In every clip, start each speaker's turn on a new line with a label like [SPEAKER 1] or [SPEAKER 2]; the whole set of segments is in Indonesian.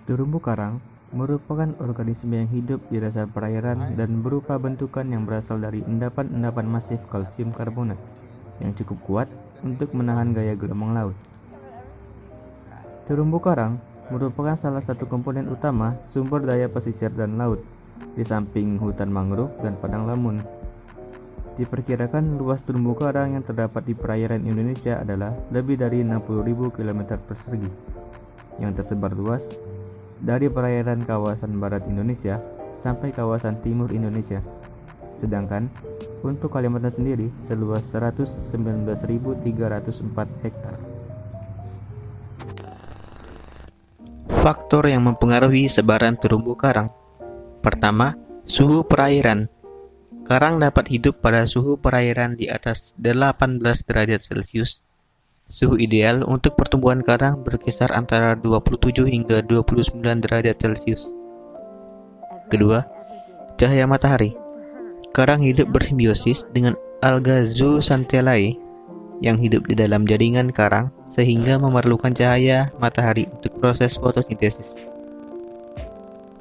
[SPEAKER 1] Terumbu karang merupakan organisme yang hidup di dasar perairan dan berupa bentukan yang berasal dari endapan-endapan masif kalsium karbonat yang cukup kuat untuk menahan gaya gelombang laut. Terumbu karang merupakan salah satu komponen utama sumber daya pesisir dan laut, di samping hutan mangrove dan padang lamun. Diperkirakan luas terumbu karang yang terdapat di perairan Indonesia adalah lebih dari 60.000 km persegi, yang tersebar luas dari perairan kawasan barat Indonesia sampai kawasan timur Indonesia. Sedangkan untuk Kalimantan sendiri seluas 119.304 hektar.
[SPEAKER 2] Faktor yang mempengaruhi sebaran terumbu karang. Pertama, suhu perairan. Karang dapat hidup pada suhu perairan di atas 18 derajat Celcius. Suhu ideal untuk pertumbuhan karang berkisar antara 27 hingga 29 derajat Celcius. Kedua, cahaya matahari. Karang hidup bersimbiosis dengan alga zooxanthellae yang hidup di dalam jaringan karang sehingga memerlukan cahaya matahari untuk proses fotosintesis.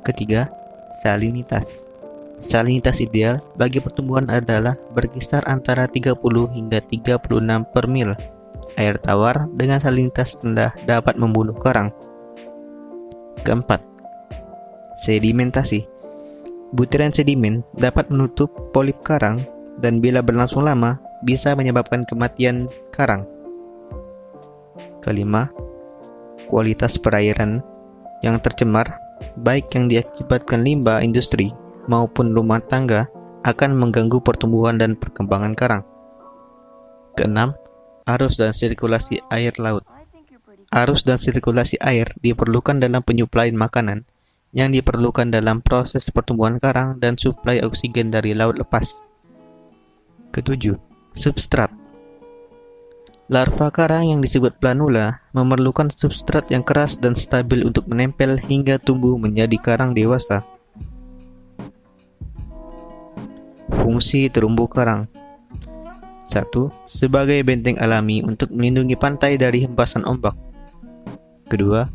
[SPEAKER 2] Ketiga, salinitas. Salinitas ideal bagi pertumbuhan adalah berkisar antara 30 hingga 36 per mil. Air tawar dengan salinitas rendah dapat membunuh karang. Keempat, sedimentasi. Butiran sedimen dapat menutup polip karang dan bila berlangsung lama bisa menyebabkan kematian karang. Kelima, kualitas perairan yang tercemar, baik yang diakibatkan limbah industri maupun rumah tangga, akan mengganggu pertumbuhan dan perkembangan karang. Keenam, arus dan sirkulasi air laut. Arus dan sirkulasi air diperlukan dalam penyuplai makanan yang diperlukan dalam proses pertumbuhan karang dan suplai oksigen dari laut lepas. Ketujuh, substrat. Larva karang yang disebut planula memerlukan substrat yang keras dan stabil untuk menempel hingga tumbuh menjadi karang dewasa. Fungsi terumbu karang. 1. Sebagai benteng alami untuk melindungi pantai dari hempasan ombak. Kedua,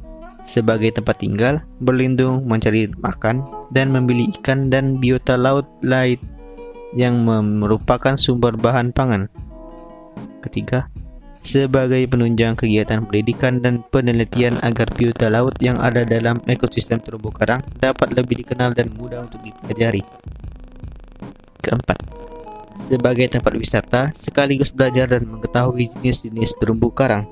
[SPEAKER 2] sebagai tempat tinggal, berlindung, mencari makan, dan memilih ikan dan biota laut lain yang merupakan sumber bahan pangan. Ketiga, sebagai penunjang kegiatan pendidikan dan penelitian agar biota laut yang ada dalam ekosistem terumbu karang dapat lebih dikenal dan mudah untuk dipelajari. Keempat, sebagai tempat wisata sekaligus belajar dan mengetahui jenis-jenis terumbu karang.